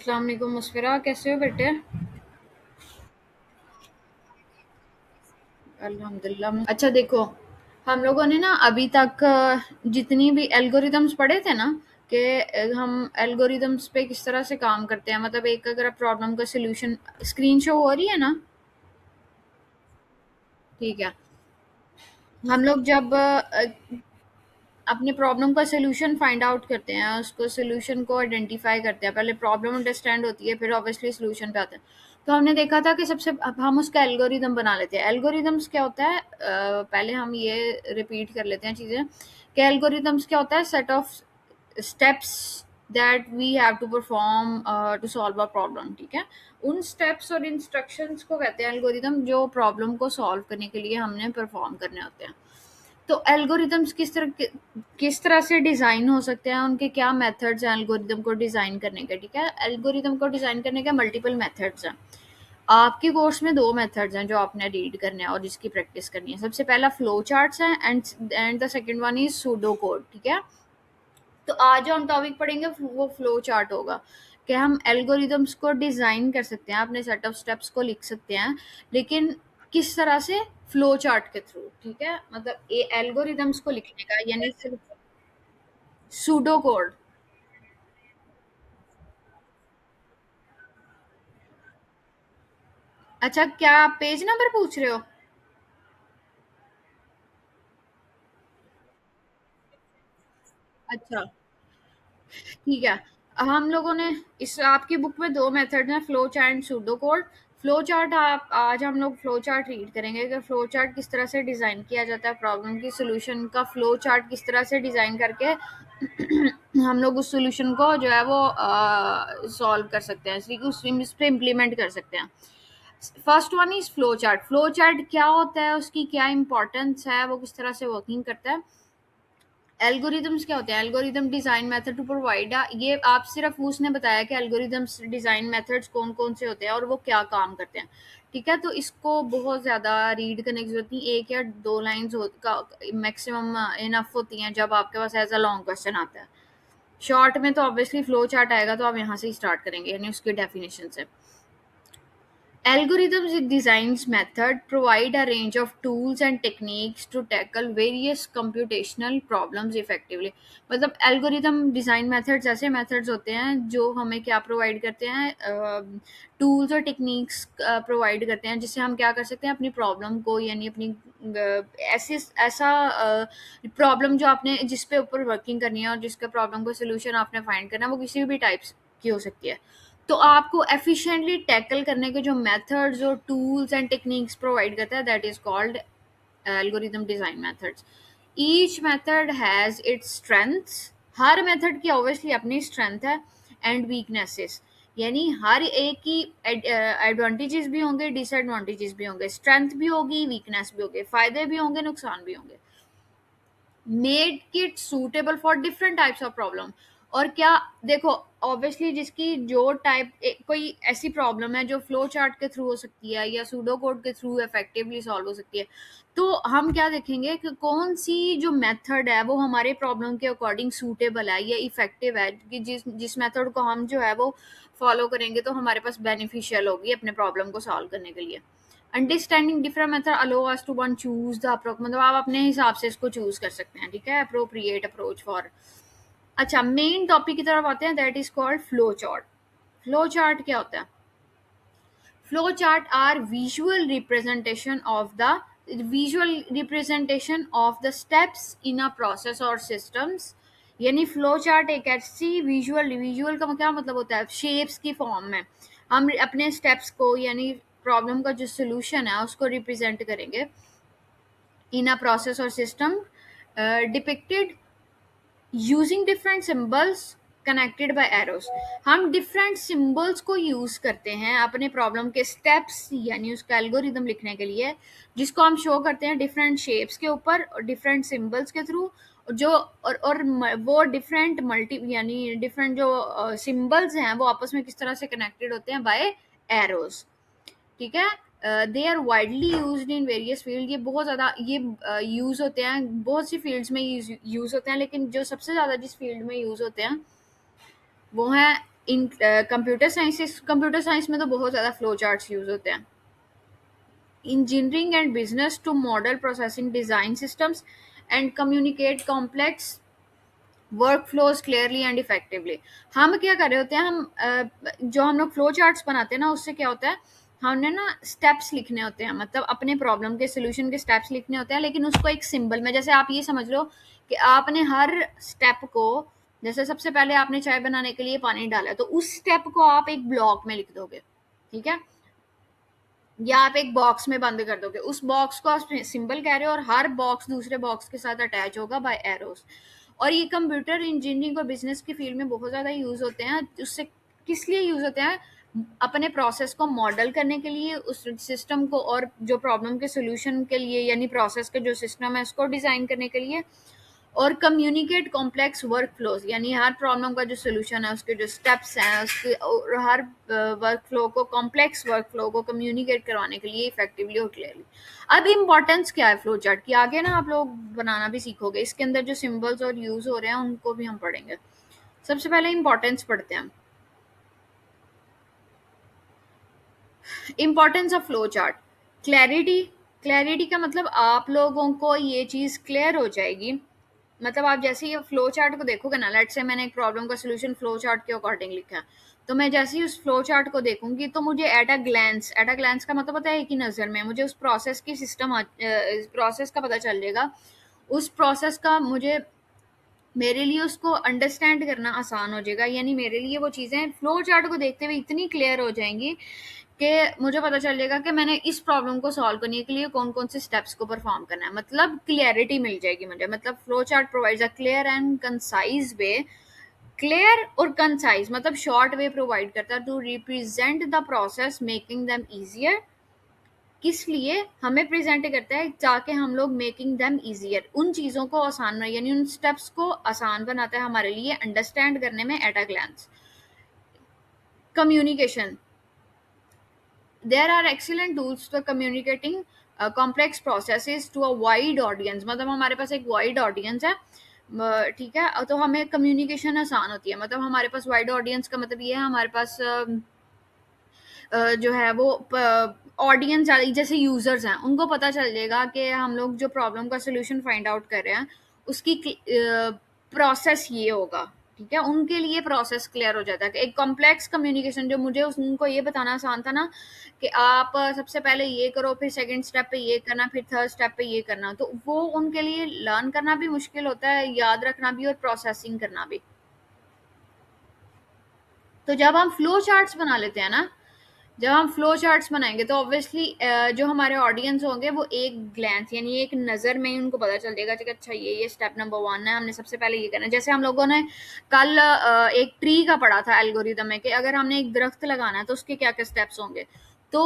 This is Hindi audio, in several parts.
अस्सलाम वालेकुम मुस्फिरा, कैसे हो बेटे? अल्हम्दुलिल्लाह। अच्छा देखो, हम लोगों ने ना अभी तक जितनी भी एल्गोरिदम्स पढ़े थे ना कि हम एल्गोरिदम्स पे किस तरह से काम करते हैं। मतलब एक अगर प्रॉब्लम का सलूशन स्क्रीन शो हो रही है ना, ठीक है। हम लोग जब अपने प्रॉब्लम का सलूशन फाइंड आउट करते हैं, उसको सलूशन को आइडेंटिफाई करते हैं। पहले प्रॉब्लम अंडरस्टैंड होती है, फिर ऑब्वियसली सलूशन पे आते हैं। तो हमने देखा था कि सबसे अब हम उसका एल्गोरिदम बना लेते हैं। एल्गोरिदम्स क्या होता है, पहले हम ये रिपीट कर लेते हैं चीज़ें कि एल्गोरिदम्स क्या होता है, set of steps that we have to perform to solve a problem. ठीक है, उन स्टेप्स और इंस्ट्रक्शंस को कहते हैं एल्गोरिदम, जो प्रॉब्लम को सॉल्व करने के लिए हमने परफॉर्म करने होते हैं। तो एल्गोरिदम्स किस तरह से डिज़ाइन हो सकते हैं, उनके क्या मेथड्स हैं एल्गोरिदम को डिज़ाइन करने के। ठीक है, एल्गोरिदम को डिज़ाइन करने के मल्टीपल मेथड्स हैं। आपके कोर्स में दो मेथड्स हैं जो आपने रीड करने हैं और जिसकी प्रैक्टिस करनी है। सबसे पहला फ्लो चार्ट्स है and the second one is pseudo code. ठीक है, तो आज जो हम टॉपिक पढ़ेंगे वो फ्लो चार्ट होगा कि हम एल्गोरिदम्स को डिज़ाइन कर सकते हैं, अपने सेट ऑफ स्टेप्स को लिख सकते हैं, लेकिन किस तरह से? फ्लो चार्ट के थ्रू। ठीक है, मतलब ये एल्गोरिदम्स को लिखने का यानी सिर्फ सूडो कोड। अच्छा, क्या आप पेज नंबर पूछ रहे हो? अच्छा, ठीक है। हम लोगों ने इस आपकी बुक में दो मेथड हैं, flow chart and pseudo code. Flow chart, आप आज हम लोग फ्लो चार्ट रीड करेंगे कि फ्लो चार्ट किस तरह से डिज़ाइन किया जाता है, प्रॉब्लम की सोल्यूशन का फ्लो चार्ट किस तरह से डिज़ाइन करके हम लोग उस सोल्यूशन को जो है वो सॉल्व कर सकते हैं, इस पे इम्प्लीमेंट कर सकते हैं। First one is flow chart. Flow chart क्या होता है, उसकी क्या इंपॉर्टेंस है, वो किस तरह से वर्किंग करता है। एल्गोरिदम्स क्या होते हैं? Algorithm design method to provide, ये आप सिर्फ उसने बताया कि एल्गोरिदम्स डिजाइन मेथड्स कौन कौन से होते हैं और वो क्या काम करते हैं। ठीक है, तो इसको बहुत ज़्यादा रीड करने की जरूरत नहीं, एक या दो लाइंस मैक्सिमम इनफ होती हैं जब आपके पास एज अ लॉन्ग क्वेश्चन आता है। शॉर्ट में तो ऑब्वियसली फ्लो चार्ट आएगा, तो आप यहाँ से ही स्टार्ट करेंगे यानी उसकी डेफिनेशन से। Algorithms it designs method provide a range of tools and techniques to tackle various computational problems effectively। मतलब एल्गोरिदम डिज़ाइन मेथड्स ऐसे मेथड्स होते हैं जो हमें क्या प्रोवाइड करते हैं, टूल्स और टेक्निक्स प्रोवाइड करते हैं, जिससे हम क्या कर सकते हैं, अपनी प्रॉब्लम को यानी अपनी ऐसी ऐसा प्रॉब्लम जो आपने जिस पे ऊपर वर्किंग करनी है और जिसका प्रॉब्लम को सोल्यूशन आपने फाइंड करना है, वो किसी भी टाइप्स की हो सकती है। तो आपको एफिशिएंटली टैकल करने के जो मेथड्स और टूल्स एंड टेक्निक्स प्रोवाइड करता है, that is called algorithm design methods. Each method has its strengths. Her method की ऑब्वियसली अपनी स्ट्रेंथ है एंड वीकनेसेस, यानी हर एक की एडवांटेजेस भी होंगे, डिसएडवांटेजेस भी होंगे, स्ट्रेंथ भी होगी, वीकनेस भी होगी, फायदे भी होंगे, नुकसान भी होंगे। Made it suitable for different types of problem. और क्या, देखो, ऑब्वियसली जिसकी जो टाइप कोई ऐसी प्रॉब्लम है जो फ्लो चार्ट के थ्रू हो सकती है या सूडो कोड के थ्रू इफेक्टिवली सॉल्व हो सकती है, तो हम क्या देखेंगे कि कौन सी जो मेथड है वो हमारे प्रॉब्लम के अकॉर्डिंग सूटेबल है या इफेक्टिव है, कि जिस जिस मेथड को हम जो है वो फॉलो करेंगे तो हमारे पास बेनिफिशियल होगी अपने प्रॉब्लम को सॉल्व करने के लिए। Understanding different method allow us to one choose the approach, मतलब आप अपने हिसाब से इसको चूज कर सकते हैं। ठीक है, अप्रोप्रिएट अप्रोच फॉर। अच्छा, मेन टॉपिक की तरफ आते हैं, that is called flow chart. Flow chart क्या होता है? Flow chart are visual representation of the steps in a process or systems. यानी फ्लो चार्ट एक ऐसी विजुअल का क्या मतलब होता है, शेप्स की फॉर्म में हम अपने स्टेप्स को यानी प्रॉब्लम का जो सोल्यूशन है उसको रिप्रेजेंट करेंगे इन अ प्रोसेस और system, depicted using different symbols connected by arrows. हम डिफरेंट सिंबल्स को यूज करते हैं अपने प्रॉब्लम के स्टेप्स यानी उसका एल्गोरिदम लिखने के लिए, जिसको हम शो करते हैं डिफरेंट शेप्स के ऊपर और डिफरेंट सिंबल्स के थ्रू। जो वो डिफरेंट मल्टी यानी डिफरेंट जो सिंबल्स हैं वो आपस में किस तरह से कनेक्टेड होते हैं, बाय एरोस। ठीक है, they are widely used in various field. ये बहुत ज़्यादा ये यूज़ होते हैं, बहुत सी फील्ड्स में यूज़ होते हैं, लेकिन जो सबसे ज़्यादा जिस फील्ड में यूज़ होते हैं वो है इन कंप्यूटर साइंस में तो बहुत ज़्यादा फ्लो चार्ट्स यूज़ होते हैं। Engineering and business to model processing design systems and communicate complex work flows clearly and effectively. हम क्या कर रहे होते हैं, जो हम लोग फ्लो चार्ट्स बनाते हैं ना, उससे क्या होता है, हमने ना स्टेप्स लिखने होते हैं, मतलब अपने प्रॉब्लम के सोल्यूशन के स्टेप्स लिखने होते हैं, लेकिन उसको एक सिंबल में, जैसे आप ये समझ लो कि आपने हर स्टेप को, जैसे सबसे पहले आपने चाय बनाने के लिए पानी डाला, तो उस स्टेप को आप एक ब्लॉक में लिख दोगे, ठीक है, या आप एक बॉक्स में बंद कर दोगे, उस बॉक्स को आप सिंबल कह रहे हो, और हर बॉक्स दूसरे बॉक्स के साथ अटैच होगा बाय एरोस। और ये कंप्यूटर इंजीनियरिंग और बिजनेस की फील्ड में बहुत ज़्यादा यूज़ होते हैं। उससे किस लिए यूज़ होते हैं, अपने प्रोसेस को मॉडल करने के लिए, उस सिस्टम को, और जो प्रॉब्लम के सोल्यूशन के लिए, यानी प्रोसेस के जो सिस्टम है उसको डिज़ाइन करने के लिए, और कम्युनिकेट कॉम्प्लेक्स वर्क फ्लोज, यानी हर प्रॉब्लम का जो सोल्यूशन है, उसके जो स्टेप्स हैं, उसके और हर वर्क फ्लो को, कॉम्प्लेक्स वर्क फ्लो को कम्युनिकेट करवाने के लिए इफेक्टिवली और क्लियरली। अब इम्पोर्टेंस क्या है फ्लो चार्ट की, आगे ना आप लोग बनाना भी सीखोगे, इसके अंदर जो सिंबल्स और यूज हो रहे हैं उनको भी हम पढ़ेंगे। सबसे पहले इम्पोर्टेंस पढ़ते हैं। Importance of flow chart, clarity. Clarity का मतलब आप लोगों को ये चीज़ क्लियर हो जाएगी, मतलब आप जैसे ही फ्लो चार्ट को देखोगे ना, लेट्स से मैंने एक प्रॉब्लम का सोल्यूशन फ्लो चार्ट के अकॉर्डिंग लिखा है, तो मैं जैसे ही उस फ्लो चार्ट को देखूंगी तो मुझे एट अ ग्लैंस का मतलब होता है एक ही नज़र में मुझे उस प्रोसेस की प्रोसेस का पता चल जाएगा। उस प्रोसेस का मुझे, मेरे लिए उसको अंडरस्टैंड करना आसान हो जाएगा, यानी मेरे लिए वो चीज़ें फ्लो चार्ट को देखते हुए इतनी क्लियर हो जाएंगी कि मुझे पता चल जाएगा कि मैंने इस प्रॉब्लम को सॉल्व करने के लिए कौन कौन से स्टेप्स को परफॉर्म करना है, मतलब क्लियरिटी मिल जाएगी मुझे। मतलब flow chart provides a clear and concise way, clear और कंसाइज मतलब शॉर्ट वे प्रोवाइड करता है to represent the process, making them easier. किस लिए हमें प्रेजेंट करता है, ताकि हम लोग मेकिंग देम इजियर, उन चीज़ों को आसान, यानी उन स्टेप्स को आसान बनाता है हमारे लिए अंडरस्टैंड करने में at a glance. Communication, there are excellent tools for communicating complex processes to a wide audience, मतलब हमारे पास एक वाइड ऑडियंस है, ठीक है, तो हमें कम्युनिकेशन आसान होती है। मतलब हमारे पास वाइड ऑडियंस का मतलब ये है, हमारे पास जो है वो ऑडियंस, जैसे यूजर्स हैं, उनको पता चल जाएगा कि हम लोग जो प्रॉब्लम का सोल्यूशन फाइंड आउट कर रहे हैं उसकी प्रोसेस ये होगा, ठीक है, उनके लिए प्रोसेस क्लियर हो जाता है। एक कॉम्प्लेक्स कम्युनिकेशन जो मुझे उनको ये बताना आसान था ना कि आप सबसे पहले ये करो, फिर सेकंड स्टेप पे ये करना, फिर थर्ड स्टेप पे ये करना, तो वो उनके लिए लर्न करना भी मुश्किल होता है, याद रखना भी और प्रोसेसिंग करना भी। तो जब हम फ्लो चार्ट्स बना लेते हैं ना, जब हम फ्लो चार्ट्स बनाएंगे तो ऑब्वियसली जो हमारे ऑडियंस होंगे वो एक ग्लैंस, यानी एक नज़र में ही उनको पता चल जाएगा कि अच्छा ये स्टेप नंबर 1 है, हमने सबसे पहले ये करना है। जैसे हम लोगों ने कल एक ट्री का पढ़ा था एल्गोरिदम में कि अगर हमने एक दरख्त लगाना है तो उसके क्या क्या स्टेप्स होंगे। तो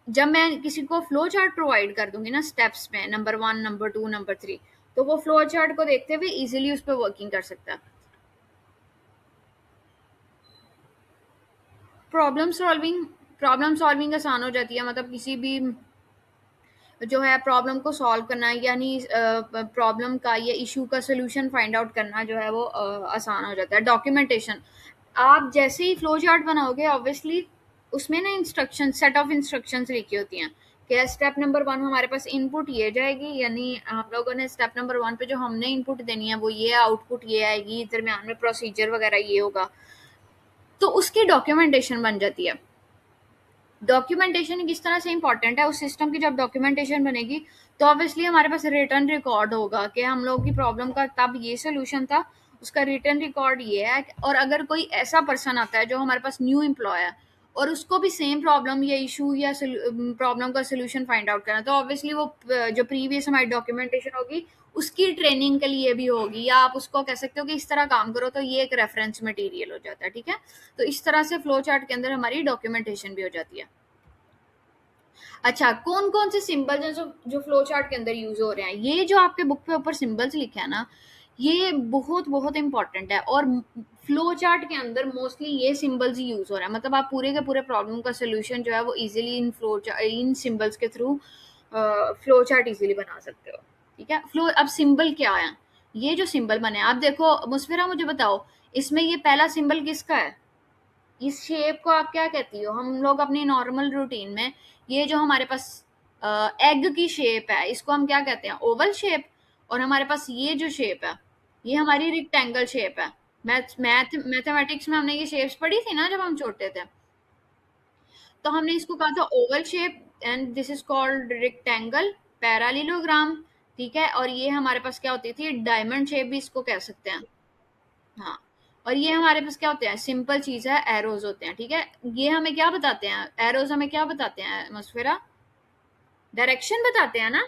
जब मैं किसी को फ्लो चार्ट प्रोवाइड कर दूंगी ना स्टेप्स में, नंबर 1, नंबर 2, नंबर 3, तो वो फ्लो चार्ट को देखते हुए इजिली उस पर वर्किंग कर सकता है। प्रॉब्लम सॉल्विंग आसान हो जाती है, मतलब किसी भी जो है प्रॉब्लम को सॉल्व करना, यानी प्रॉब्लम का या इशू का सोल्यूशन फाइंड आउट करना जो है वो आसान हो जाता है। डॉक्यूमेंटेशन, आप जैसे ही फ्लो चार्ट बनाओगे ऑब्वियसली उसमें ना इंस्ट्रक्शन, सेट ऑफ इंस्ट्रक्शंस लिखी होती हैं कि स्टेप नंबर 1 हमारे पास इनपुट ये जाएगी, यानी हम लोगों ने स्टेप नंबर 1 पे जो हमने इनपुट देनी है वो ये, आउटपुट ये आएगी, दरमियान में प्रोसीजर वगैरह ये होगा, तो उसकी डॉक्यूमेंटेशन बन जाती है। डॉक्यूमेंटेशन किस तरह से इंपॉर्टेंट है, उस सिस्टम की जब डॉक्यूमेंटेशन बनेगी तो ऑब्वियसली हमारे पास रिटर्न रिकॉर्ड होगा कि हम लोग की प्रॉब्लम का तब ये सोल्यूशन था, उसका रिटर्न रिकॉर्ड ये है। और अगर कोई ऐसा पर्सन आता है जो हमारे पास न्यू एम्प्लॉय है और उसको भी सेम प्रॉब्लम या इशू या प्रॉब्लम का सोल्यूशन फाइंड आउट करना, तो ऑब्वियसली वो जो प्रीवियस हमारी डॉक्यूमेंटेशन होगी उसकी ट्रेनिंग के लिए भी होगी, या आप उसको कह सकते हो कि इस तरह काम करो, तो ये एक रेफरेंस मटेरियल हो जाता है, ठीक है। तो इस तरह से फ्लो चार्ट के अंदर हमारी डॉक्यूमेंटेशन भी हो जाती है। अच्छा, कौन कौन से सिंबल्स हैं जो जो फ्लो चार्ट के अंदर यूज हो रहे हैं, ये जो आपके बुक पे ऊपर सिंबल्स लिखे हैं ना, ये बहुत बहुत इंपॉर्टेंट है। और फ्लो चार्ट के अंदर मोस्टली ये सिंबल्स ही यूज हो रहे हैं, मतलब आप पूरे के पूरे प्रॉब्लम का सोल्यूशन जो है वो इजीली इन सिंबल्स के थ्रू फ्लो चार्ट इजीली बना सकते हो, ठीक है। फ्लो, अब सिंबल क्या है, ये जो सिंबल बने आप देखो मुस्फिरा, मुझे बताओ इसमें ये पहला सिंबल किसका है, इस शेप को आप क्या कहती हो? हम लोग अपनी नॉर्मल रूटीन में ये जो हमारे पास एग की शेप है, इसको हम क्या कहते हैं? Oval shape. और हमारे पास ये जो शेप है, ये हमारी रेक्टेंगल शेप है। मैथमेटिक्स में हमने ये शेप्स पढ़ी थी ना जब हम छोटे थे। तो हमने इसको कहा था oval shape, and this is called rectangle parallelogram. ठीक है, और ये हमारे पास क्या होती थी? डायमंड शेप भी इसको कह सकते हैं। हाँ, और ये हमारे पास क्या होते हैं? सिंपल चीज है, एरोज होते हैं। ठीक है, ये हमें क्या बताते हैं? एरोज हमें क्या बताते हैं मसफिरा? डायरेक्शन बताते हैं ना?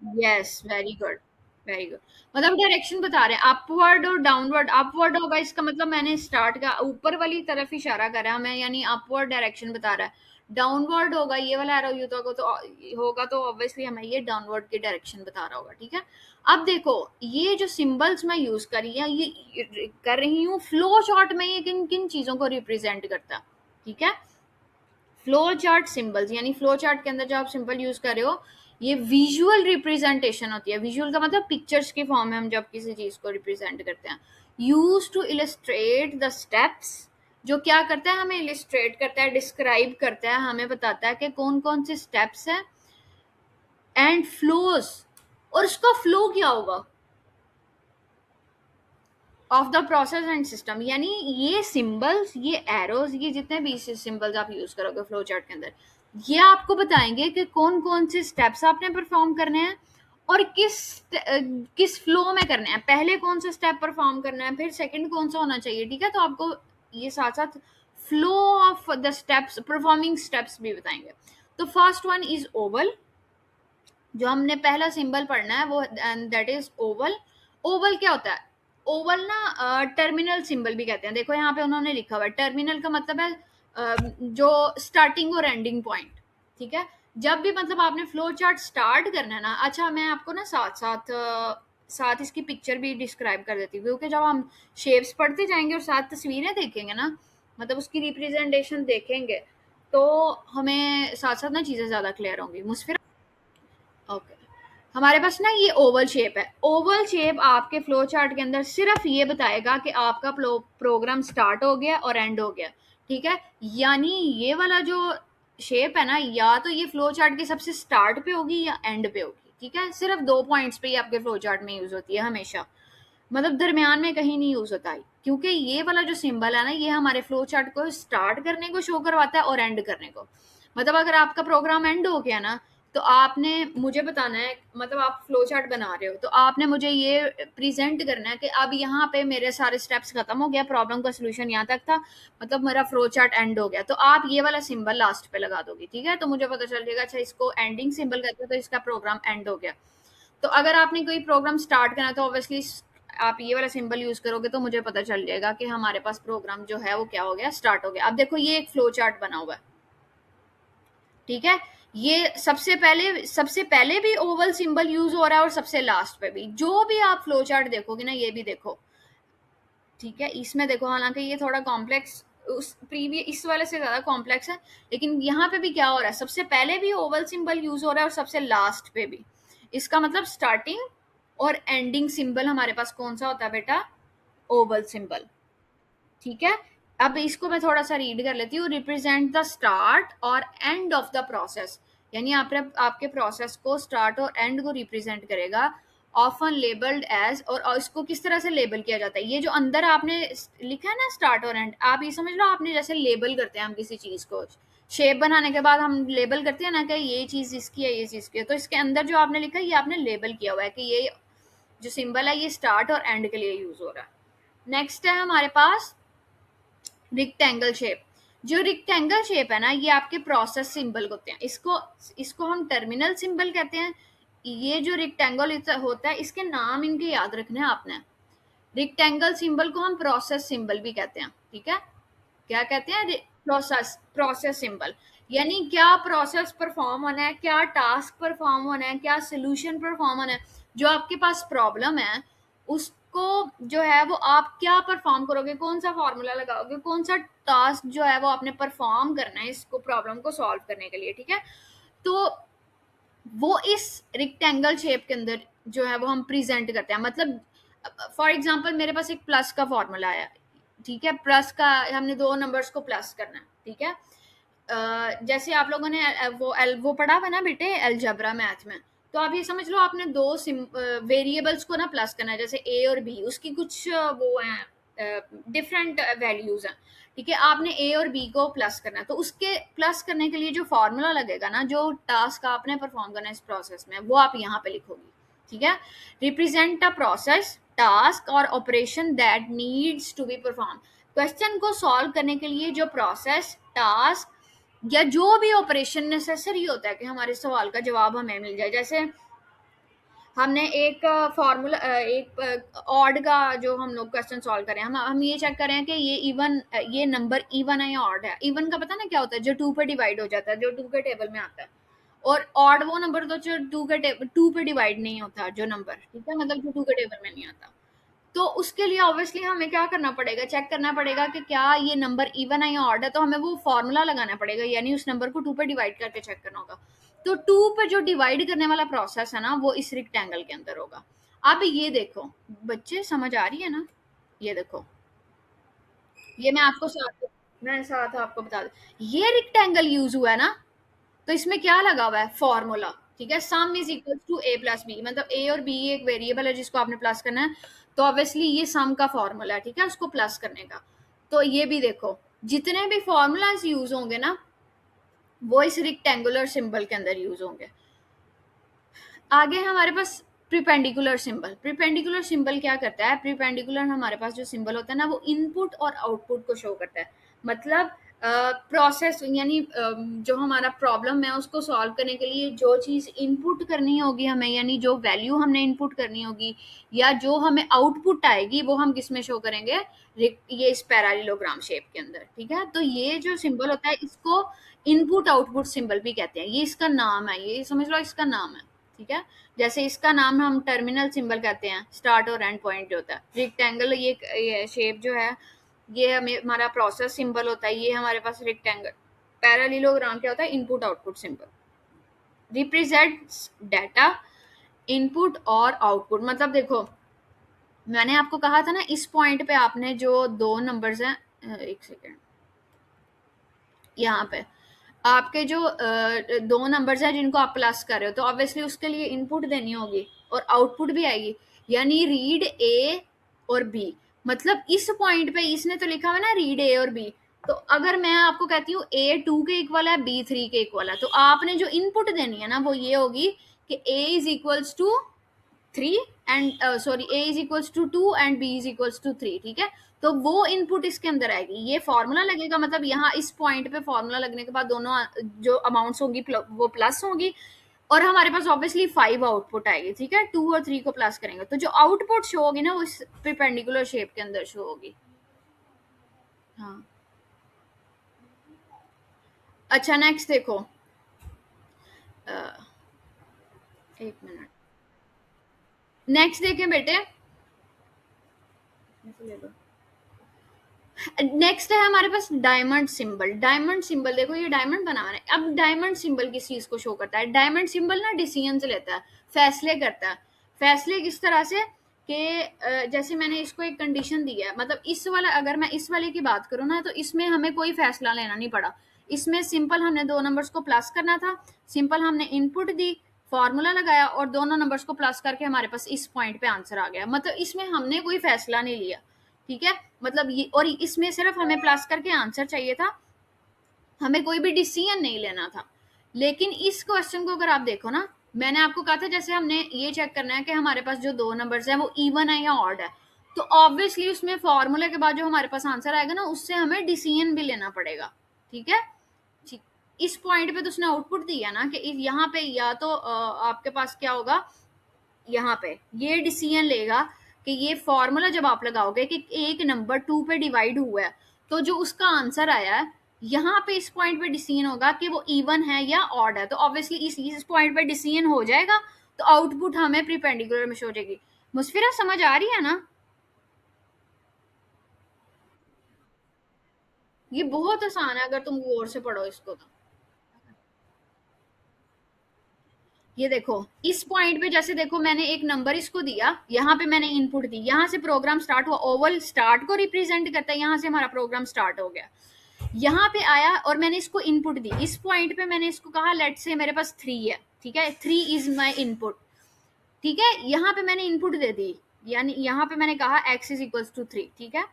Yes, very good, very good. मतलब डायरेक्शन बता रहे हैं, अपवर्ड और डाउनवर्ड। अपवर्ड होगा इसका मतलब मैंने स्टार्ट का ऊपर वाली तरफ इशारा करा हमें, यानी अपवर्ड डायरेक्शन बता रहा है। डाउनवर्ड होगा ये वाला एरो, यूं तो होगा तो ऑब्वियसली हमें ये डाउनवर्ड की डायरेक्शन बता रहा होगा। ठीक है, अब देखो ये जो सिंबल्स मैं यूज कर रही हूँ, ये कर रही हूँ फ्लो चार्ट में, ये किन किन चीजों को रिप्रेजेंट करता है? ठीक है, फ्लो चार्ट सिंबल्स, यानी फ्लो चार्ट के अंदर जो आप सिंबल यूज कर रहे हो, ये विजुअल रिप्रेजेंटेशन होती है। विजुअल का मतलब पिक्चर्स के फॉर्म में हम जब किसी चीज को रिप्रेजेंट करते हैं। Use to illustrate the steps, जो क्या करता है? हमें इलिस्ट्रेट करता है, डिस्क्राइब करता है, हमें बताता है कि कौन कौन से स्टेप्स है। एंड फ्लोज, और उसका फ्लो क्या होगा? Of the process and system, यानी ये सिंबल्स, ये एरोज, ये जितने भी सिंबल्स आप यूज करोगे फ्लो चार्ट के अंदर, ये आपको बताएंगे कि कौन कौन से स्टेप्स आपने परफॉर्म करने हैं और किस फ्लो में करने हैं। पहले कौन सा स्टेप परफॉर्म करना है, फिर सेकंड कौन सा होना चाहिए। ठीक है, तो आपको ये साथ साथ flow of the steps, performing steps भी बताएंगे। तो फर्स्ट वन इज ओवल। जो हमने पहला सिंबल पढ़ना है वो, and that is Oval. Oval क्या होता है? ओवल ना टर्मिनल सिंबल भी कहते हैं। देखो यहाँ पे उन्होंने लिखा हुआ है, टर्मिनल का मतलब है जो स्टार्टिंग और एंडिंग पॉइंट। ठीक है, जब भी मतलब आपने फ्लो चार्ट स्टार्ट करना है ना, अच्छा मैं आपको ना साथ साथ साथ इसकी पिक्चर भी डिस्क्राइब कर देती हूँ, क्योंकि जब हम शेप्स पढ़ते जाएंगे और साथ तस्वीरें देखेंगे ना, मतलब उसकी रिप्रेजेंटेशन देखेंगे, तो हमें साथ साथ ना चीज़ें ज़्यादा क्लियर होंगी। मुझे ओके, हमारे पास ना ये ओवल शेप है। ओवल शेप आपके फ्लो चार्ट के अंदर सिर्फ ये बताएगा कि आपका प्रोग्राम स्टार्ट हो गया और एंड हो गया। ठीक है, यानी ये वाला जो शेप है ना, या तो ये फ्लो चार्ट के सबसे स्टार्ट पे होगी या एंड पे होगी। ठीक है, सिर्फ दो पॉइंट्स पे ही आपके फ्लो चार्ट में यूज होती है हमेशा, मतलब दरमियान में कहीं नहीं यूज होता है। क्योंकि ये वाला जो सिंबल है ना, ये हमारे फ्लो चार्ट को स्टार्ट करने को शो करवाता है और एंड करने को। मतलब अगर आपका प्रोग्राम एंड हो गया ना, तो आपने मुझे बताना है, मतलब आप फ्लो चार्ट बना रहे हो तो आपने मुझे ये प्रेजेंट करना है कि अब यहाँ पे मेरे सारे स्टेप्स खत्म हो गया, प्रॉब्लम का सोल्यूशन यहाँ तक था, मतलब मेरा फ्लो चार्ट एंड हो गया। तो आप ये वाला सिंबल लास्ट पे लगा दोगे। ठीक है, तो मुझे पता चल जाएगा अच्छा इसको एंडिंग सिंबल कहते हैं, तो इसका प्रोग्राम एंड हो गया। तो अगर आपने कोई प्रोग्राम स्टार्ट करना है तो ऑब्वियसली आप ये वाला सिंबल यूज करोगे, तो मुझे पता चल जाएगा कि हमारे पास प्रोग्राम जो है वो क्या हो गया, स्टार्ट हो गया। अब देखो ये एक फ्लो चार्ट बना हुआ है। ठीक है, ये सबसे पहले भी ओवल सिंबल यूज हो रहा है और सबसे लास्ट पे भी। जो भी आप फ्लो चार्ट देखोगे ना, ये भी देखो। ठीक है, इसमें देखो, हालांकि ये थोड़ा कॉम्प्लेक्स उस प्रीवियस इस वाले से ज्यादा कॉम्प्लेक्स है, लेकिन यहाँ पे भी क्या हो रहा है, सबसे पहले भी ओवल सिंबल यूज हो रहा है और सबसे लास्ट पे भी। इसका मतलब स्टार्टिंग और एंडिंग सिंबल हमारे पास कौन सा होता है बेटा? Oval symbol. ठीक है, अब इसको मैं थोड़ा सा रीड कर लेती हूँ। रिप्रेजेंट द स्टार्ट और एंड ऑफ द प्रोसेस, यानी आपके प्रोसेस को स्टार्ट और एंड को रिप्रेजेंट करेगा। ऑफन लेबल्ड एज, और इसको किस तरह से लेबल किया जाता है? ये जो अंदर आपने लिखा है ना स्टार्ट और एंड, आप ये समझ लो आपने जैसे लेबल करते हैं हम किसी चीज को, शेप बनाने के बाद हम लेबल करते हैं ना कि ये चीज इसकी है, ये चीज की है। तो इसके अंदर जो आपने लिखा है ये आपने लेबल किया हुआ है कि ये जो सिंबल है ये स्टार्ट और एंड के लिए यूज हो रहा है। नेक्स्ट है हमारे पास रिक्टेंगल शेप। जो रिक्टेंगल शेप है ना, ये आपके प्रोसेस सिंबल होते हैं। इसको इसको हम टर्मिनल सिंबल कहते हैं। ये जो रिक्टेंगल होता है, इसके नाम इनके याद रखने हैं आपने। रिक्टेंगल सिंबल को हम प्रोसेस सिंबल भी कहते हैं। ठीक है, क्या कहते हैं? प्रोसेस प्रोसेस सिंबल, यानी क्या प्रोसेस परफॉर्म होना है, क्या टास्क परफॉर्म होना है, क्या सोल्यूशन परफॉर्म होना है। जो आपके पास प्रॉब्लम है उसको जो है वो आप क्या परफॉर्म करोगे, कौन सा फॉर्मूला लगाओगे, कौन सा टास्क जो है वो आपने परफॉर्म करना है इसको प्रॉब्लम को सॉल्व करने के लिए। ठीक है, तो वो इस रिक्टेंगल शेप के अंदर जो है वो हम प्रेजेंट करते हैं। मतलब फॉर एग्जांपल मेरे पास एक प्लस का फॉर्मूला है, ठीक है, प्लस का हमने दो नंबर्स को प्लस करना है, ठीक है। जैसे आप लोगों ने वो पढ़ा हुआ ना बेटे अलजेब्रा मैथ में, तो आप ये समझ लो आपने दो वेरिएबल्स को ना प्लस करना है, जैसे ए और बी, उसकी कुछ वो है डिफरेंट वैल्यूज हैं, ठीक है। आपने ए और बी को प्लस करना है, तो उसके प्लस करने के लिए जो फॉर्मूला लगेगा ना, जो टास्क आपने परफॉर्म करना है इस प्रोसेस में, वो आप यहाँ पे लिखोगी, ठीक है। Represent a process, task or operation that needs to be perform. Question को सॉल्व करने के लिए जो प्रोसेस, टास्क या जो भी ऑपरेशन नेसेसरी होता है कि हमारे सवाल का जवाब हमें मिल जाए। जैसे हमने एक फॉर्मूला एक ऑड का जो हम लोग क्वेश्चन सॉल्व करें, हम ये चेक करें कि ये इवन, ये नंबर इवन है या ऑड है। इवन का पता ना क्या होता है, जो टू पे डिवाइड हो जाता है, जो टू के टेबल में आता है। और ऑड वो नंबर तो जो टू पे डिवाइड नहीं होता जो नंबर, ठीक है, मतलब जो टू के टेबल में नहीं आता। तो उसके लिए ऑब्वियसली हमें क्या करना पड़ेगा, चेक करना पड़ेगा कि क्या ये नंबर इवन है या ऑड है, तो हमें वो फॉर्मूला लगाना पड़ेगा, यानी उस नंबर को टू पे डिवाइड करके चेक करना होगा। तो टू पे जो डिवाइड करने वाला प्रोसेस है ना, वो इस रेक्टेंगल के अंदर होगा। अब ये देखो बच्चे, समझ आ रही है ना? ये देखो, ये मैं साथ आपको बता दूं, ये रेक्टेंगल यूज हुआ है ना, तो इसमें क्या लगा हुआ है, फॉर्मूला, ठीक है। Sum is equal to A plus B, मतलब ए और बी एक वेरिएबल है जिसको आपने प्लस करना है, तो ऑब्वियसली ये सम का फॉर्मूला है, ठीक है, उसको प्लस करने का। तो ये भी देखो, जितने भी फॉर्मूलाज यूज होंगे ना, वो इस रिक्टेंगुलर सिंबल के अंदर यूज होंगे। आगे है हमारे पास प्रीपेंडिकुलर सिंबल। प्रीपेंडिकुलर सिंबल क्या करता है, प्रीपेंडिकुलर हमारे पास जो सिंबल होता है ना, वो इनपुट और आउटपुट को शो करता है। मतलब प्रोसेस यानी जो हमारा प्रॉब्लम है उसको सॉल्व करने के लिए जो चीज इनपुट करनी होगी हमें, यानी जो वैल्यू हमने इनपुट करनी होगी, या जो हमें आउटपुट आएगी, वो हम किस में शो करेंगे, ये इस पैरालेलोग्राम शेप के अंदर, ठीक है। तो ये जो सिंबल होता है इसको इनपुट आउटपुट सिंबल भी कहते हैं, ये इसका नाम है, ये समझ लो इसका नाम है, ठीक है। जैसे इसका नाम हम टर्मिनल सिंबल कहते हैं, स्टार्ट और एंड पॉइंट जो होता है। रेक्टेंगल ये शेप जो है, ये हमारा प्रोसेस सिंबल होता है, ये हमारे पास रेक्टेंगल। पैरालेलोग्राम क्या होता है, input output symbol, represents data, input और आउटपुट। मतलब देखो, मैंने आपको कहा था ना, इस पॉइंट पे आपने जो दो नंबर्स हैं, एक सेकेंड, यहाँ पे आपके जो दो नंबर्स हैं जिनको आप प्लस कर रहे हो, तो ऑब्वियसली उसके लिए इनपुट देनी होगी और आउटपुट भी आएगी, यानी रीड ए और बी। मतलब इस पॉइंट पे इसने तो लिखा हुआ ना रीड ए और बी, तो अगर मैं आपको कहती हूँ ए टू के इक्वल है, बी थ्री के इक्वल है, तो आपने जो इनपुट देनी है ना, वो ये होगी कि A is equals to three and sorry, A is equals to two and B is equals to three, ठीक है। तो वो इनपुट इसके अंदर आएगी, ये फॉर्मूला लगेगा, मतलब यहाँ इस पॉइंट पे फॉर्मूला लगने के बाद दोनों जो अमाउंट्स होंगी वो प्लस होंगी, और हमारे पास ऑब्वियसली फाइव आउटपुट आएगी, ठीक है। टू और थ्री को प्लस करेंगे तो जो आउटपुट शो होगी ना, वो इस परपेंडिकुलर शेप के अंदर शो होगी। हाँ, अच्छा नेक्स्ट देखो, एक मिनट, नेक्स्ट देखें बेटे, ले लो। नेक्स्ट है हमारे पास डायमंड सिंबल। डायमंड सिंबल देखो, ये डायमंड बना हुआ है। अब डायमंड सिंबल किस चीज को शो करता है, डायमंड सिंबल ना डिसीजन लेता है, फैसले करता है। फैसले किस तरह से कि जैसे मैंने इसको एक कंडीशन दी है, मतलब इस वाला, अगर मैं इस वाले की बात करूँ ना, तो इसमें हमें कोई फैसला लेना नहीं पड़ा। इसमें सिंपल हमने दो नंबर्स को प्लस करना था, सिंपल हमने इनपुट दी, फॉर्मूला लगाया, और दोनों नंबर्स को प्लस करके हमारे पास इस पॉइंट पे आंसर आ गया। मतलब इसमें हमने कोई फैसला नहीं लिया, ठीक है। मतलब ये, और इसमें सिर्फ हमें प्लस करके आंसर चाहिए था, हमें कोई भी डिसीजन नहीं लेना था। लेकिन इस क्वेश्चन को अगर आप देखो ना, मैंने आपको कहा था जैसे हमने ये चेक करना है कि हमारे पास जो दो नंबर्स हैं वो इवन है या ऑड है, तो ऑब्वियसली उसमें फॉर्मूले के बाद जो हमारे पास आंसर आएगा ना, उससे हमें डिसीजन भी लेना पड़ेगा, ठीक है। ठीक, इस पॉइंट पे तो उसने आउटपुट दिया ना कि यहाँ पे या तो आपके पास क्या होगा, यहाँ पे ये डिसीजन लेगा कि ये फॉर्मूला जब आप लगाओगे कि एक नंबर टू पे डिवाइड हुआ है, तो जो उसका आंसर आया है, यहाँ पे इस पॉइंट पे डिसीजन होगा कि वो इवन है या ऑड है, तो ऑब्वियसली इस पॉइंट पे डिसीजन हो जाएगा, तो आउटपुट हमें प्रीपेंडिकुलर में शो हो जाएगी। मुस्फिरा समझ आ रही है ना? ये बहुत आसान है अगर तुम गौर से पढ़ो इसको तो। ये देखो, इस पॉइंट पे जैसे देखो मैंने एक नंबर इसको दिया, यहाँ पे मैंने इनपुट दी, यहाँ से प्रोग्राम स्टार्ट हुआ, ओवल स्टार्ट को रिप्रेजेंट करता है, यहाँ से हमारा प्रोग्राम स्टार्ट हो गया, यहाँ पे आया और मैंने इसको इनपुट दी, इस पॉइंट पे मैंने इसको कहा लेट से मेरे पास 3 है, ठीक है, 3 इज माई इनपुट, ठीक है, यहाँ पे मैंने इनपुट दे दी, यानी यहाँ पे मैंने कहा x इज इक्वल टू 3, ठीक है,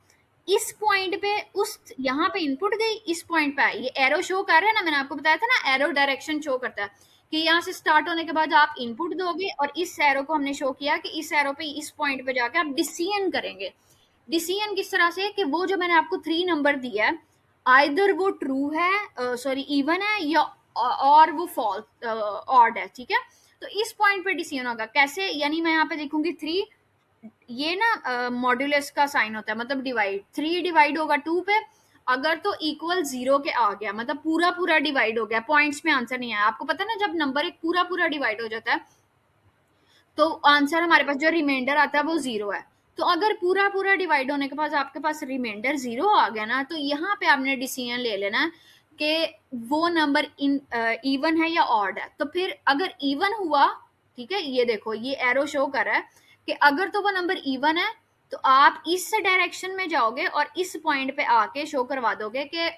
इस पॉइंट पे उस यहाँ पे इनपुट गई, इस पॉइंट पे आई, ये एरो शो कर रहा है ना, मैंने आपको बताया था ना एरो डायरेक्शन शो करता है कि यहाँ से स्टार्ट होने के बाद आप इनपुट दोगे, और इस एरो को हमने शो किया कि इस एरो पे इस पॉइंट पे जाके आप डिसीजन करेंगे। डिसीजन किस तरह से कि वो जो मैंने आपको 3 नंबर दिया है, आइदर वो ट्रू है, सॉरी इवन है, या और वो फॉल्स ऑड है, ठीक है, तो इस पॉइंट पे डिसीजन होगा कैसे, यानी मैं यहाँ पे देखूंगी 3, ये ना मॉड्यूलस का साइन होता है, मतलब डिवाइड, 3 डिवाइड होगा 2 पे, अगर तो इक्वल 0 के आ गया, मतलब पूरा पूरा डिवाइड हो गया, पॉइंट्स में आंसर नहीं आया, आपको पता है ना जब नंबर एक पूरा पूरा डिवाइड हो जाता है तो आंसर हमारे पास जो रिमाइंडर आता है वो 0 है, तो अगर पूरा पूरा डिवाइड होने के बाद आपके पास रिमाइंडर 0 आ गया ना, तो यहाँ पे आपने डिसीजन ले लेना है कि वो नंबर इवन है या ऑड है, तो फिर अगर इवन हुआ, ठीक है, ये देखो ये एरो शो कर रहा है कि अगर तो वो नंबर इवन है तो आप इस डायरेक्शन में जाओगे और इस पॉइंट पे आके शो करवा दोगे कि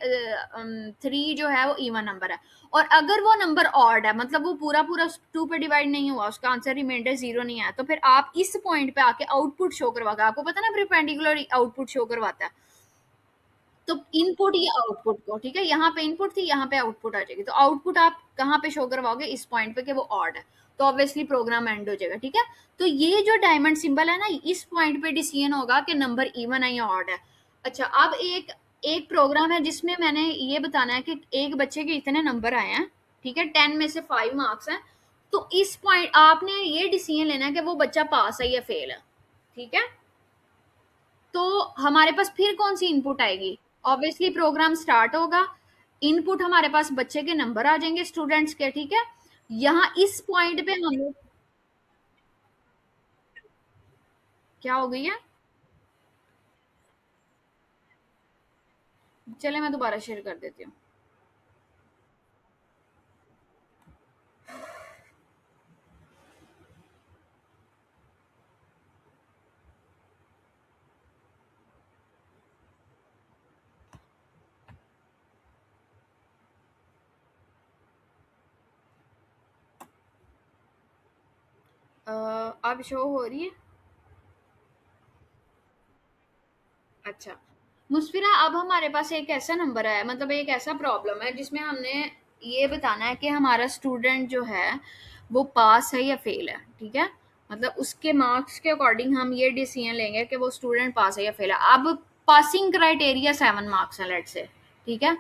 3 जो है वो इवन नंबर है, और अगर वो नंबर ऑड है, मतलब वो पूरा पूरा 2 पे डिवाइड नहीं हुआ, उसका आंसर रिमाइंडर 0 नहीं आया, तो फिर आप इस पॉइंट पे आके आउटपुट शो करवाओगे, आपको पता ना परपेंडिकुलर आउटपुट शो करवाता है, तो इनपुट या आउटपुट को, ठीक है, यहाँ पे इनपुट थी, यहाँ पे आउटपुट आ जाएगी, तो आउटपुट आप कहाँ पे शो करवाओगे, इस पॉइंट पे कि वो ऑड है, तो ऑब्वियसली प्रोग्राम एंड हो जाएगा, ठीक है, तो ये जो डायमंड सिंबल है ना, इस पॉइंट पे डिसीजन होगा कि नंबर इवन है या ऑड है। अच्छा, अब एक एक प्रोग्राम है जिसमें मैंने ये बताना है कि एक बच्चे के इतने नंबर आए हैं, ठीक है, 10 में से 5 मार्क्स हैं, तो इस पॉइंट आपने ये डिसीजन लेना है कि वो बच्चा पास है या फेल है, ठीक है, तो हमारे पास फिर कौन सी इनपुट आएगी, ऑब्वियसली प्रोग्राम स्टार्ट होगा, इनपुट हमारे पास बच्चे के नंबर आ जाएंगे स्टूडेंट्स के, ठीक है, यहाँ इस पॉइंट पे हम लोग, क्या हो गई है, चले मैं दोबारा शेयर कर देती हूँ। अब शो हो रही है, अच्छा, मुस्फिरा अब हमारे पास एक ऐसा नंबर है, मतलब एक ऐसा प्रॉब्लम है जिसमें हमने ये बताना है कि हमारा स्टूडेंट जो है वो पास है या फेल है, ठीक है, मतलब उसके मार्क्स के अकॉर्डिंग हम ये डिसीजन लेंगे कि वो स्टूडेंट पास है या फेल है। अब पासिंग क्राइटेरिया 7 मार्क्स है लेट से, ठीक है,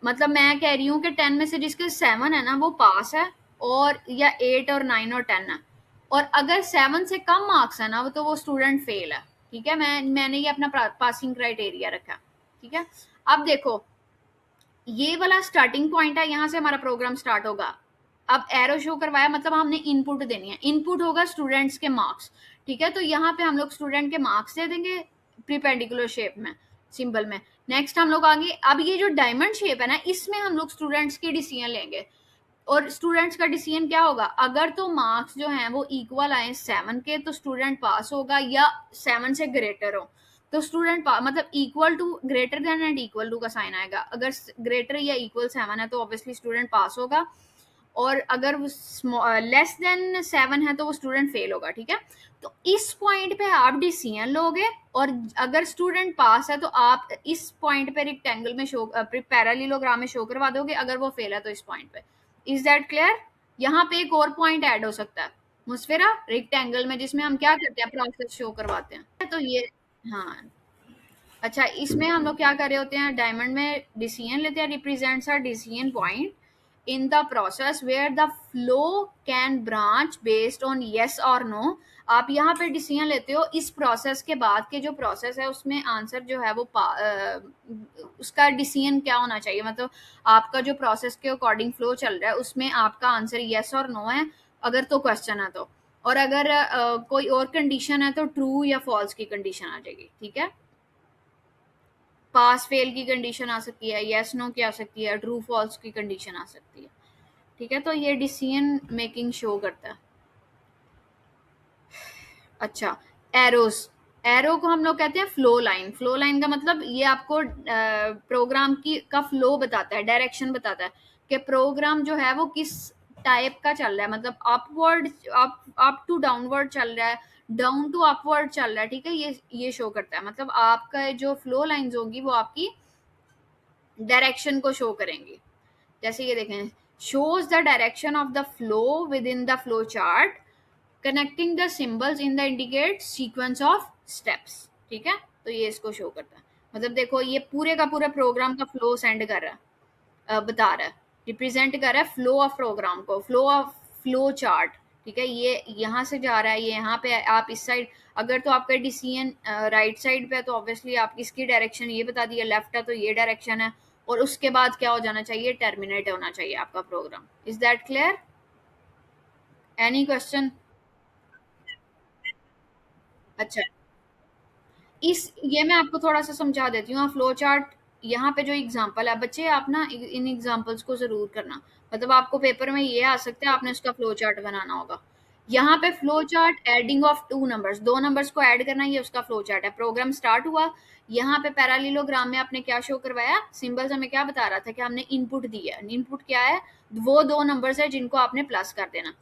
मतलब मैं कह रही हूँ कि 10 में से जिसके 7 है ना वो पास है, और या 8 और 9 और 10 है, और अगर 7 से कम मार्क्स है ना वो तो वो स्टूडेंट फेल है, ठीक है, मैंने ये अपना पासिंग क्राइटेरिया रखा, ठीक है, अब देखो ये वाला स्टार्टिंग पॉइंट है, यहाँ से हमारा प्रोग्राम स्टार्ट होगा, अब एरो शो करवाया मतलब हमने इनपुट देनी है, इनपुट होगा स्टूडेंट्स के मार्क्स, ठीक है, तो यहाँ पे हम लोग स्टूडेंट के मार्क्स दे देंगे प्रीपेंडिकुलर शेप में, सिंबल में, नेक्स्ट हम लोग आगे, अब ये जो डायमंड शेप है ना इसमें हम लोग स्टूडेंट्स के डिसीजन लेंगे, और स्टूडेंट्स का डिसीजन क्या होगा, अगर तो मार्क्स जो हैं वो इक्वल आए 7 के तो स्टूडेंट पास होगा, या 7 से ग्रेटर हो तो स्टूडेंट मतलब equal to, greater than and equal to का साइन आएगा, अगर ग्रेटर या इक्वल 7 है तो ऑब्वियसली स्टूडेंट पास होगा, और अगर लेस देन 7 है तो वो स्टूडेंट फेल होगा, ठीक है, तो इस पॉइंट पे आप डिसीजन लोगे, और अगर स्टूडेंट पास है तो आप इस पॉइंट पे रेक्टेंगल में शो, पैरेललोग्राम में शो करवा दोगे, अगर वो फेल है तो इस पॉइंट पे, इज दैट क्लियर, यहाँ पे एक और पॉइंट ऐड हो सकता है मुस्फिरा, रेक्टेंगल में जिसमें हम क्या करते हैं प्रोसेस शो करवाते हैं, तो ये, हाँ, अच्छा, इसमें हम लोग क्या कर रहे होते हैं, डायमंड में डिसीजन लेते हैं, represents are decision point in the process where the flow can branch based on yes or no, आप यहाँ पे डिसीजन लेते हो इस प्रोसेस के बाद के जो प्रोसेस है उसमें आंसर जो है वो उसका डिसीजन क्या होना चाहिए, मतलब आपका जो प्रोसेस के अकॉर्डिंग फ्लो चल रहा है उसमें आपका आंसर येस और नो है, अगर तो क्वेश्चन है तो, और अगर कोई और कंडीशन है तो ट्रू या फॉल्स की कंडीशन आ जाएगी, ठीक है, पास फेल की कंडीशन आ सकती है, यस नो की आ सकती है, ट्रू फॉल्स की कंडीशन आ सकती है, ठीक है, तो ये डिसीजन मेकिंग शो करता है। अच्छा, एरोस, एरो को हम लोग कहते हैं फ्लो लाइन। फ्लो लाइन का मतलब ये आपको प्रोग्राम की का फ्लो बताता है, डायरेक्शन बताता है कि प्रोग्राम जो है वो किस टाइप का चल रहा है, मतलब अपवर्ड, अप टू डाउनवर्ड चल रहा है, डाउन टू अपवर्ड चल रहा है। ठीक है, ये शो करता है, मतलब आपका जो फ्लो लाइंस होंगी वो आपकी डायरेक्शन को शो करेंगी। जैसे ये देखें, shows the direction of the flow within the flow chart, connecting the symbols in the indicate sequence of steps। ठीक है, तो ये इसको शो करता है, मतलब देखो ये पूरे का पूरा प्रोग्राम का फ्लो सेंड कर रहा है, बता रहा है, रिप्रेजेंट कर रहा है फ्लो ऑफ प्रोग्राम को, फ्लो चार्ट। ठीक है, ये यहाँ से जा रहा है, ये यहाँ पे आप इस साइड, अगर तो आपका डिसीजन राइट साइड पे है तो ऑब्वियसली आप इसकी डायरेक्शन ये बता दिया, लेफ्ट है तो ये डायरेक्शन है, और उसके बाद क्या हो जाना चाहिए, टर्मिनेट होना चाहिए आपका program. Is that clear? Any question? अच्छा, इस ये मैं आपको थोड़ा सा समझा देती हूँ। फ्लो चार्ट यहाँ पे जो एग्जांपल है बच्चे, आप ना इन एग्जांपल्स को जरूर करना, मतलब आपको पेपर में ये आ सकता है, आपने उसका फ्लो चार्ट बनाना होगा। यहाँ पे flow chart adding of two numbers, दो नंबर्स को ऐड करना, ये उसका फ्लो चार्ट है। प्रोग्राम स्टार्ट हुआ, यहाँ पे पैरालिलोग्राम में आपने क्या शो करवाया, सिंबल्स हमें क्या बता रहा था कि हमने इनपुट दिया। इनपुट क्या है, वो दो नंबर्स है जिनको आपने प्लस कर देना।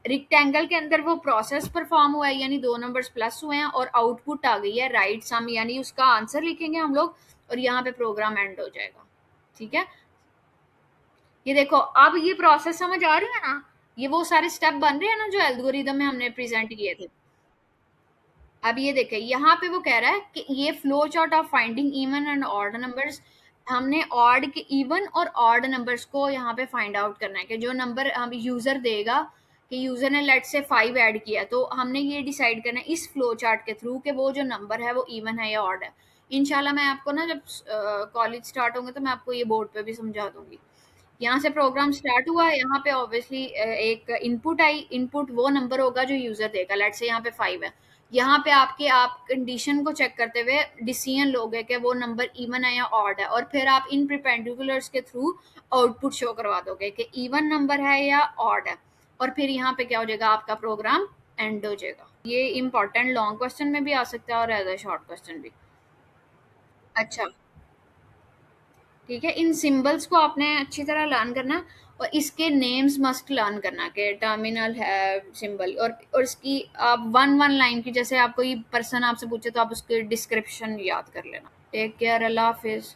रिक्टेंगल के अंदर वो प्रोसेस परफॉर्म हुआ है, यानी दो नंबर्स प्लस हुए हैं, और आउटपुट आ गई है राइट सम, यानी उसका आंसर लिखेंगे हम लोग, और यहाँ पे प्रोग्राम एंड हो जाएगा। ठीक है, ये देखो अब ये प्रोसेस समझ आ रही है ना, ये वो सारे स्टेप बन रहे हैं ना जो एल्गोरिदम में हमने प्रेजेंट किए थे। अब ये देखें, यहाँ पे वो कह रहा है कि ये flow chart of finding even and odd numbers, हमने ऑड के इवन और ऑड नंबर्स को यहाँ पे फाइंड आउट करना है कि जो नंबर हम यूजर देगा, कि यूजर ने लेट से 5 ऐड किया, तो हमने ये डिसाइड करना है इस फ्लो चार्ट के थ्रू कि वो जो नंबर है वो इवन है या ऑड है। इनशाला मैं आपको ना जब कॉलेज स्टार्ट होंगे तो मैं आपको ये बोर्ड पे भी समझा दूंगी। यहाँ से प्रोग्राम स्टार्ट हुआ, यहाँ पे ऑब्वियसली एक इनपुट आई, इनपुट वो नंबर होगा जो यूजर देगा, लेट से यहाँ पे 5 है। यहाँ पे आप कंडीशन को चेक करते हुए डिसीजन लोगे कि वो नंबर इवन है या ऑड है, और फिर आप इन परपेंडिकुलर्स के थ्रू आउटपुट शो करवा दोगे कि इवन नंबर है या ऑड है, और फिर यहाँ पे क्या हो जाएगा, आपका प्रोग्राम एंड हो जाएगा। ये इंपॉर्टेंट लॉन्ग क्वेश्चन में भी आ सकता है और एज अ शॉर्ट क्वेश्चन भी। अच्छा, ठीक है, इन सिंबल्स को आपने अच्छी तरह लर्न करना, और इसके नेम्स मस्ट लर्न करना कि टर्मिनल है सिंबल, और इसकी आप वन वन लाइन की, जैसे आप कोई पर्सन आपसे पूछे तो आप उसके डिस्क्रिप्शन याद कर लेना। टेक केयर, अल्लाह हाफिज।